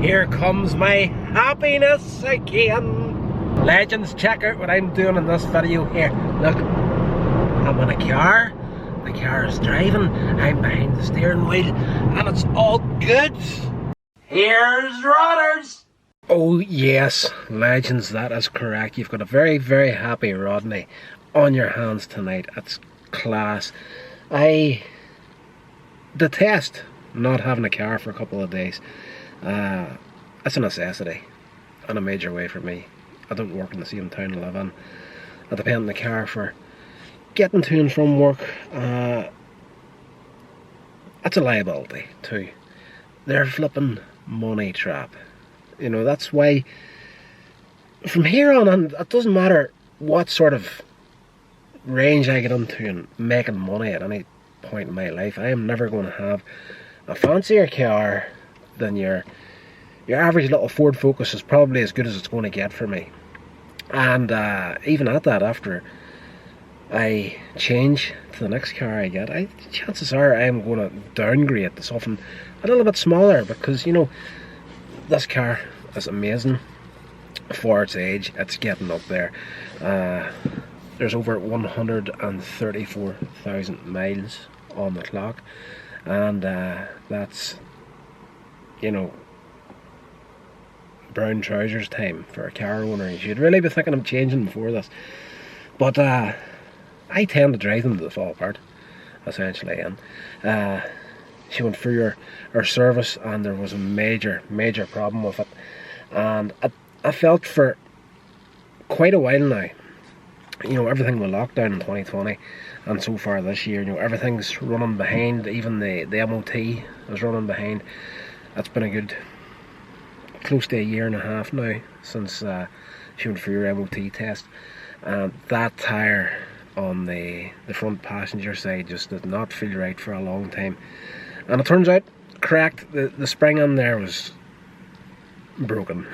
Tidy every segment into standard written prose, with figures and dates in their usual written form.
Here comes my happiness again. Legends, check out what I'm doing in this video here. Look, I'm in a car. The car is driving. I'm behind the steering wheel, and it's all good. Here's Rodders. Oh yes, legends, that is correct. You've got a very, very happy Rodney on your hands tonight. It's class. I detest not having a car for a couple of days. It's a necessity in a major way for me. I don't work in the same town I live in. I depend on the car for getting to and from work. It's a liability too. They're flipping money trap. You know, that's why from here on it doesn't matter what sort of range I get into in making money at any point in my life. I am never going to have a fancier car than your average little Ford Focus is probably as good as it's going to get for me. And even at that, after I change to the next car I get, chances are I'm going to downgrade to something a little bit smaller, because, you know, this car is amazing for its age. It's getting up there. There's over 134,000 miles on the clock, and that's, you know, brown trousers time for a car owner. You should really be thinking of changing before this. But I tend to drive them to fall apart, essentially. And she went through her service, and there was a major problem with it. And I felt for quite a while now, you know, everything with lockdown in 2020 and so far this year, you know, everything's running behind. Even the MOT is running behind. It's been a good close to a year and a half now since she went through her MOT test, and that tyre on the front passenger side just did not feel right for a long time, and it turns out cracked. The spring in there was broken.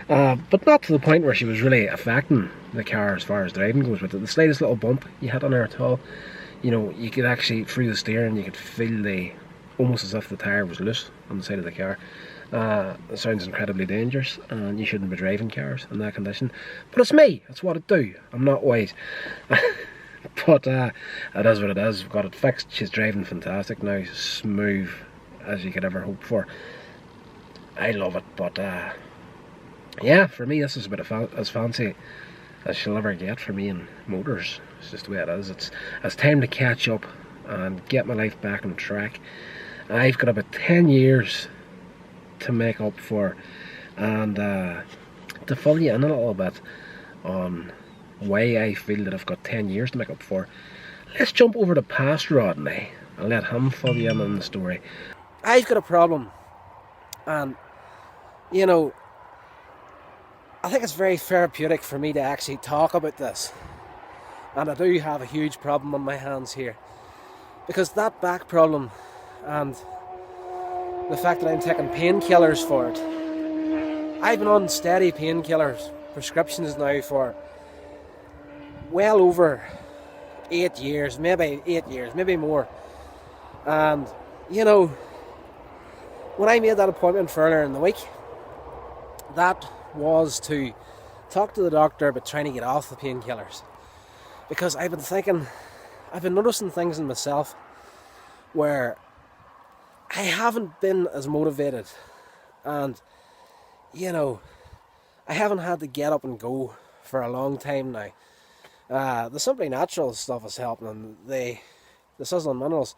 But not to the point where she was really affecting the car as far as driving goes. With it, the slightest little bump you hit on her at all, you know, you could actually, through the steering, you could feel almost as if the tyre was loose on the side of the car. It sounds incredibly dangerous, and you shouldn't be driving cars in that condition. But it's me, it's what I do. I'm not wise. But it is what it is. We've got it fixed. She's driving fantastic now, smooth as you could ever hope for. I love it. But yeah, for me this is about as fancy as she'll ever get for me in motors. It's just the way it is. It's time to catch up and get my life back on track. I've got about 10 years to make up for, and to fill you in a little bit on why I feel that I've got 10 years to make up for, let's jump over to past Rodney and let him fill you in on the story. I've got a problem, and you know, I think it's very therapeutic for me to actually talk about this, and I do have a huge problem on my hands here, because that back problem and the fact that I'm taking painkillers for it. I've been on steady painkillers, prescriptions now for well over 8 years, maybe 8 years, maybe more. And, you know, when I made that appointment for earlier in the week, that was to talk to the doctor about trying to get off the painkillers. Because I've been noticing things in myself where I haven't been as motivated, and, you know, I haven't had to get up and go for a long time now. The Simply Natural stuff is helping, and the Sizzling Minerals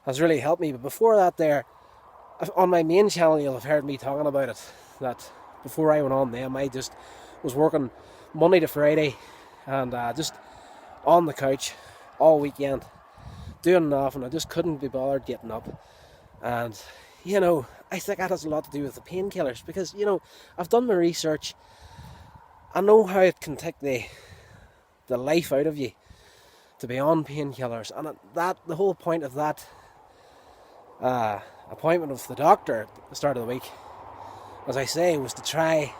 has really helped me. But before that, there, on my main channel, you'll have heard me talking about it, that before I went on them, I just was working Monday to Friday, and just on the couch all weekend, doing nothing. I just couldn't be bothered getting up. And, you know, I think that has a lot to do with the painkillers, because, you know, I've done my research. I know how it can take the life out of you to be on painkillers, and the whole point of that appointment with the doctor at the start of the week, as I say, was to try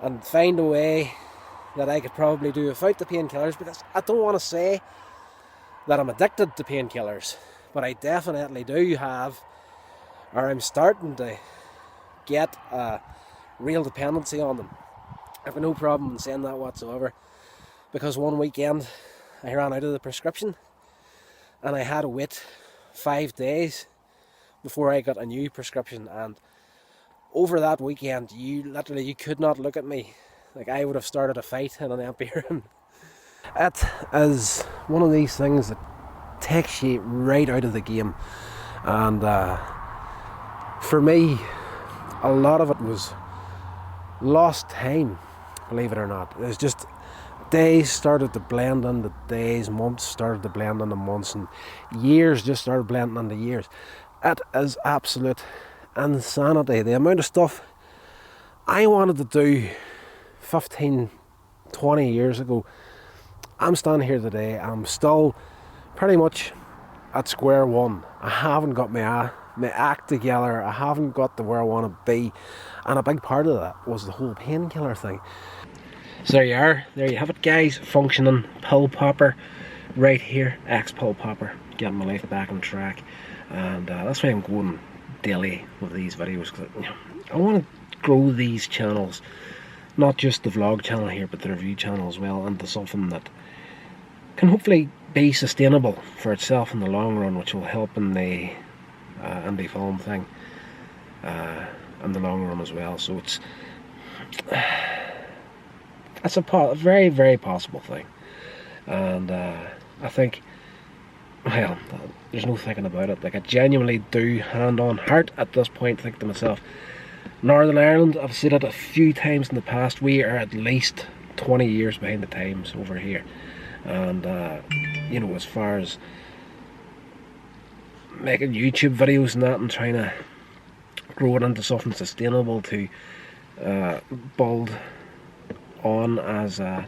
and find a way that I could probably do without the painkillers, because I don't want to say that I'm addicted to painkillers, but I definitely do have or I'm starting to get a real dependency on them. I've got no problem in saying that whatsoever, because one weekend I ran out of the prescription and I had to wait 5 days before I got a new prescription, and over that weekend you could not look at me like I would have started a fight in an empty room. It is one of these things that takes you right out of the game, and for me a lot of it was lost time, believe it or not. It's just days started to blend into days, months started to blend into months, and years just started blending into years. It is absolute insanity. The amount of stuff I wanted to do 15, 20 years ago, I'm standing here today, I'm still pretty much at square one. I haven't got my act together, I haven't got to where I want to be, and a big part of that was the whole painkiller thing. So there you are, there you have it guys, functioning pill popper right here, ex-pill popper, getting my life back on track, and that's why I'm going daily with these videos, because I want to grow these channels, not just the vlog channel here, but the review channel as well, into something that can hopefully be sustainable for itself in the long run, which will help in the indie film thing in the long run as well. So it's a very, very possible thing, and I think, well, there's no thinking about it, like I genuinely do, hand on heart at this point, think to myself, Northern Ireland, I've said it a few times in the past, we are at least 20 years behind the times over here. And you know, as far as making YouTube videos and that, and trying to grow it into something sustainable to build on as a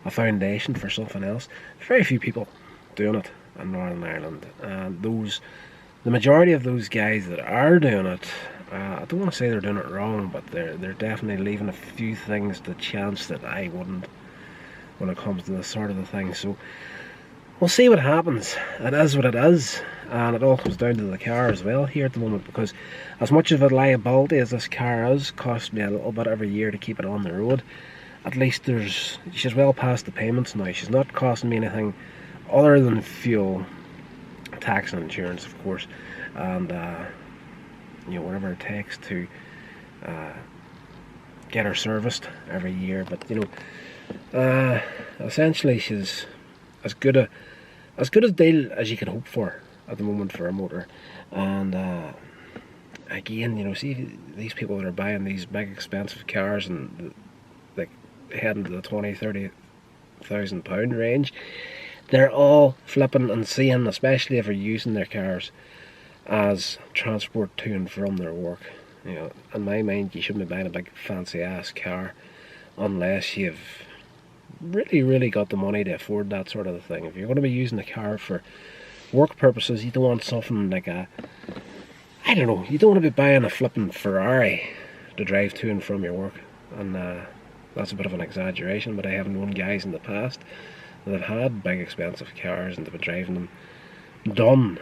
foundation for something else, very few people doing it in Northern Ireland, and the majority of those guys that are doing it, I don't want to say they're doing it wrong, but they're definitely leaving a few things to chance that I wouldn't when it comes to this sort of the thing. So we'll see what happens. It is what it is, and it all comes down to the car as well here at the moment, because as much of a liability as this car is, costs me a little bit every year to keep it on the road, at least she's well past the payments now. She's not costing me anything other than fuel, tax and insurance of course, and you know, whatever it takes to get her serviced every year. But you know, essentially she's as good a deal as you can hope for at the moment for a motor. And again, you know, see these people that are buying these big expensive cars and like heading to the 20-30,000 pound range, they're all flipping and seeing, especially if they're using their cars as transport to and from their work. You know, in my mind, you shouldn't be buying a big fancy ass car unless you've really got the money to afford that sort of thing. If you're going to be using a car for work purposes, you don't want something like a, I don't know, you don't want to be buying a flipping Ferrari to drive to and from your work. And that's a bit of an exaggeration, but I have known guys in the past that have had big expensive cars and they've been driving them done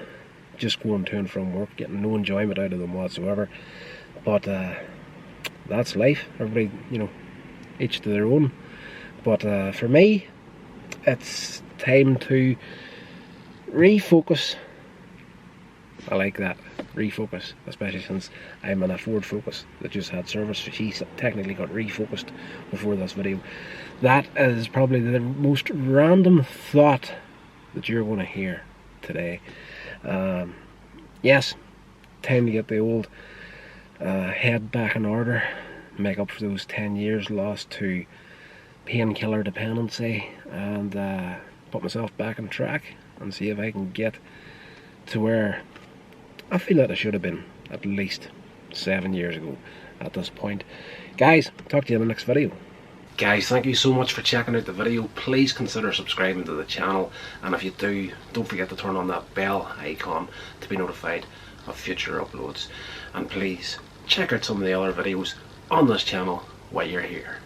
just going to and from work, getting no enjoyment out of them whatsoever. But that's life. Everybody, you know, each to their own. But for me, it's time to refocus. I like that, refocus, especially since I'm in a Ford Focus that just had service. She technically got refocused before this video. That is probably the most random thought that you're going to hear today. Yes, time to get the old head back in order, make up for those 10 years lost to painkiller dependency, and put myself back on track and see if I can get to where I feel that I should have been at least 7 years ago at this point. Guys, talk to you in the next video. Guys, thank you so much for checking out the video. Please consider subscribing to the channel, and if you do, don't forget to turn on that bell icon to be notified of future uploads. And please check out some of the other videos on this channel while you're here.